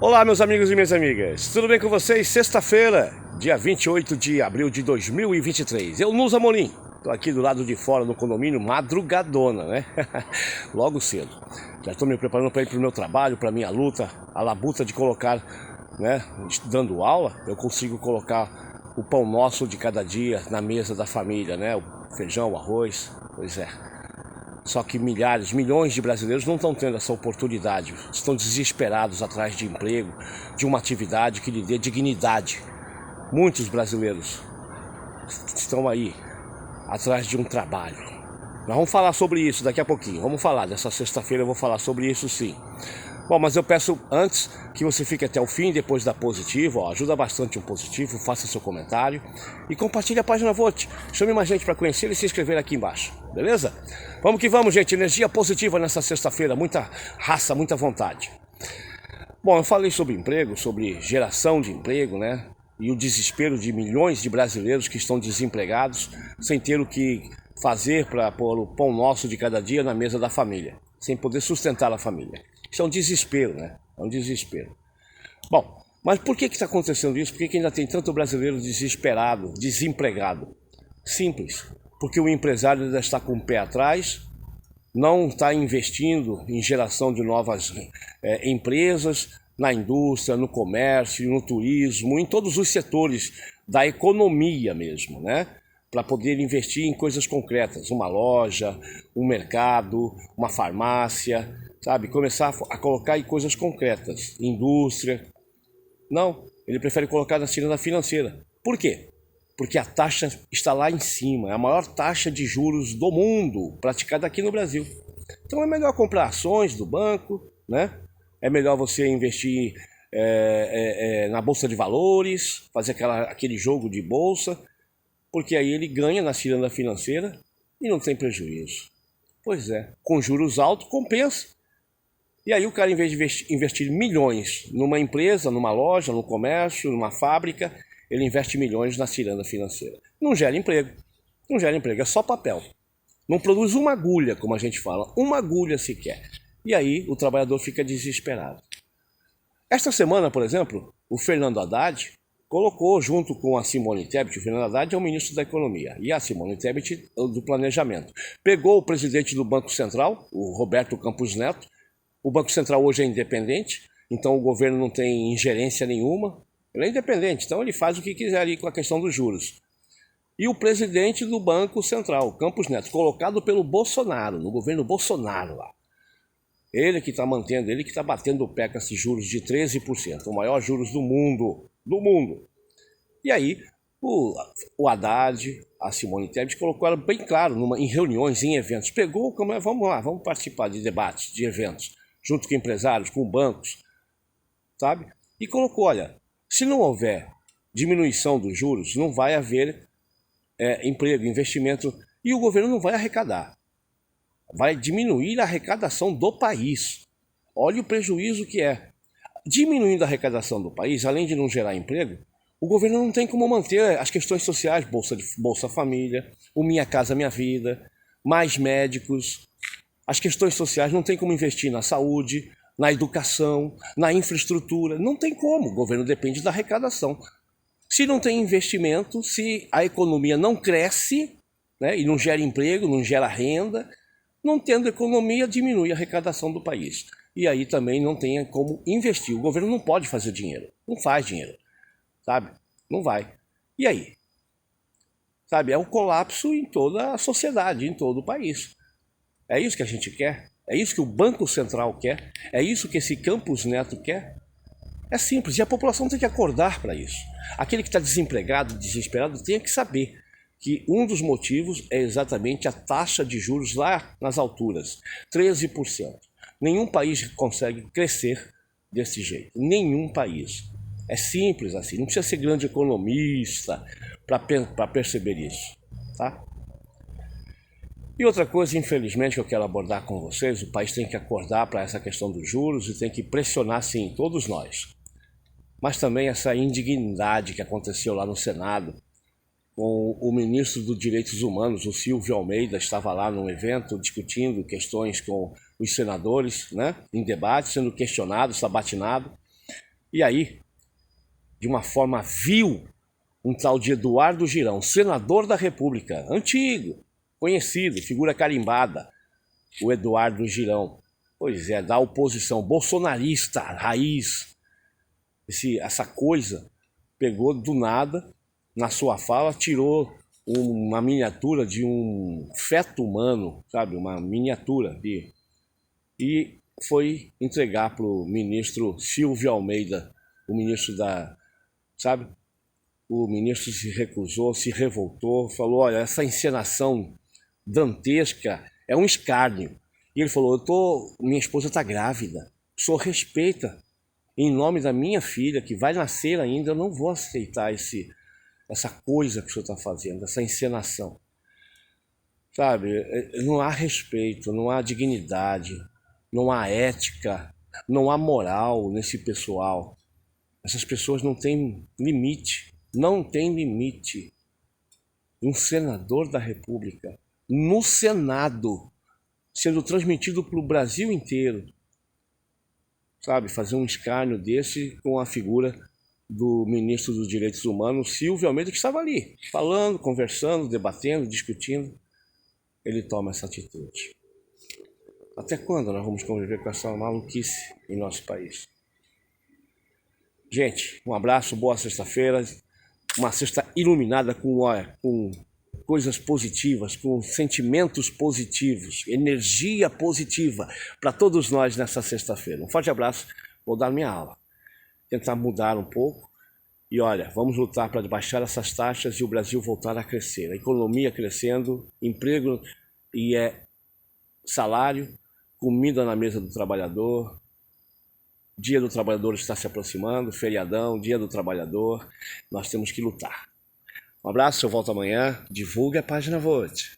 Olá, meus amigos e minhas amigas, tudo bem com vocês? Sexta-feira, dia 28 de abril de 2023. Eu, Nusa Molim, tô aqui do lado de fora no condomínio, madrugadona, né? Logo cedo. Já estou me preparando para ir para o meu trabalho, para minha luta, a labuta de colocar, né? Dando aula, eu consigo colocar o pão nosso de cada dia na mesa da família, né? O feijão, o arroz, pois é. Só que milhares, milhões de brasileiros não estão tendo essa oportunidade. Estão desesperados atrás de emprego, de uma atividade que lhe dê dignidade. Muitos brasileiros estão aí atrás de um trabalho. Nós vamos falar sobre isso daqui a pouquinho. Vamos falar, dessa sexta-feira eu vou falar sobre isso sim. Bom, mas eu peço antes que você fique até o fim, depois da Positivo, ó, ajuda bastante um Positivo, faça seu comentário e compartilhe a página Vote. Chame mais gente para conhecer e se inscrever aqui embaixo, beleza? Vamos que vamos, gente, energia positiva nessa sexta-feira, muita raça, muita vontade. Bom, eu falei sobre emprego, sobre geração de emprego, né? E o desespero de milhões de brasileiros que estão desempregados, sem ter o que fazer para pôr o pão nosso de cada dia na mesa da família, sem poder sustentar a família. Isso é um desespero, né? É um desespero. Bom, mas por que está acontecendo isso? Por que ainda tem tanto brasileiro desesperado, desempregado? Simples. Porque o empresário ainda está com o pé atrás, não está investindo em geração de novas empresas, na indústria, no comércio, no turismo, em todos os setores da economia mesmo, né? Para poder investir em coisas concretas, uma loja, um mercado, uma farmácia, sabe? Começar a colocar em coisas concretas, indústria. Não, ele prefere colocar na ciranda financeira. Por quê? Porque a taxa está lá em cima, é a maior taxa de juros do mundo, praticada aqui no Brasil. Então é melhor comprar ações do banco, né? É melhor você investir na Bolsa de Valores, fazer aquele jogo de bolsa, porque aí ele ganha na ciranda financeira e não tem prejuízo. Pois é, com juros altos compensa. E aí o cara, em vez de investir milhões numa empresa, numa loja, no comércio, numa fábrica, ele investe milhões na ciranda financeira. Não gera emprego. Não gera emprego, é só papel. Não produz uma agulha, como a gente fala, uma agulha sequer. E aí o trabalhador fica desesperado. Esta semana, por exemplo, o Fernando Haddad colocou junto com a Simone Tebet, o Fernando Haddad é o ministro da Economia, e a Simone Tebet do Planejamento. Pegou o presidente do Banco Central, o Roberto Campos Neto. O Banco Central hoje é independente, então o governo não tem ingerência nenhuma. Ele é independente, então ele faz o que quiser ali com a questão dos juros. E o presidente do Banco Central, Campos Neto, colocado pelo Bolsonaro, no governo Bolsonaro lá. Ele que está mantendo, ele que está batendo o pé com esses juros de 13%, o maior juros do mundo. Do mundo. E aí, o Haddad, a Simone Tebet, colocou ela bem claro em reuniões, em eventos. Pegou, vamos lá, vamos participar de debates, de eventos, junto com empresários, com bancos, sabe? E colocou, olha, se não houver diminuição dos juros, não vai haver emprego, investimento, e o governo não vai arrecadar. Vai diminuir a arrecadação do país. Olha o prejuízo que é. Diminuindo a arrecadação do país, além de não gerar emprego, o governo não tem como manter as questões sociais, Bolsa Família, o Minha Casa Minha Vida, mais médicos. As questões sociais não tem como investir na saúde, na educação, na infraestrutura. Não tem como, o governo depende da arrecadação. Se não tem investimento, se a economia não cresce, né, e não gera emprego, não gera renda, não tendo economia, diminui a arrecadação do país. E aí também não tem como investir. O governo não pode fazer dinheiro, não faz dinheiro, sabe? Não vai. E aí? Sabe, é um colapso em toda a sociedade, em todo o país. É isso que a gente quer? É isso que o Banco Central quer? É isso que esse Campos Neto quer? É simples, e a população tem que acordar para isso. Aquele que está desempregado, desesperado, tem que saber que um dos motivos é exatamente a taxa de juros lá nas alturas, 13%. Nenhum país consegue crescer desse jeito, nenhum país. É simples assim, não precisa ser grande economista para perceber isso, tá? E outra coisa, infelizmente, que eu quero abordar com vocês, o país tem que acordar para essa questão dos juros e tem que pressionar, sim, todos nós. Mas também essa indignidade que aconteceu lá no Senado, com o ministro dos Direitos Humanos, o Silvio Almeida, estava lá num evento discutindo questões com os senadores, né, em debate, sendo questionado, sabatinado. E aí, de uma forma vil, um tal de Eduardo Girão, senador da República, antigo, conhecido, figura carimbada, o Eduardo Girão, pois é, da oposição bolsonarista, raiz, essa coisa, pegou do nada, na sua fala, tirou uma miniatura de um feto humano, sabe, uma miniatura, e foi entregar para o ministro Silvio Almeida, o ministro sabe, o ministro se recusou, se revoltou, falou, olha, essa encenação dantesca é um escárnio. E ele falou, minha esposa está grávida, o senhor respeita, em nome da minha filha, que vai nascer ainda, eu não vou aceitar essa coisa que o senhor está fazendo, essa encenação. Sabe, não há respeito, não há dignidade, não há ética, não há moral nesse pessoal. Essas pessoas não têm limite. Não tem limite. Um senador da República, no Senado, sendo transmitido para o Brasil inteiro, sabe, fazer um escárnio desse com a figura do ministro dos Direitos Humanos, Silvio Almeida, que estava ali, falando, conversando, debatendo, discutindo. Ele toma essa atitude. Até quando nós vamos conviver com essa maluquice em nosso país? Gente, um abraço, boa sexta-feira. Uma sexta iluminada com coisas positivas, com sentimentos positivos, energia positiva para todos nós nessa sexta-feira. Um forte abraço, vou dar minha aula. Tentar mudar um pouco e olha, vamos lutar para baixar essas taxas e o Brasil voltar a crescer. A economia crescendo, emprego e salário, comida na mesa do trabalhador. Dia do Trabalhador está se aproximando, feriadão, Dia do Trabalhador, nós temos que lutar. Um abraço, eu volto amanhã, divulgue a página Vote.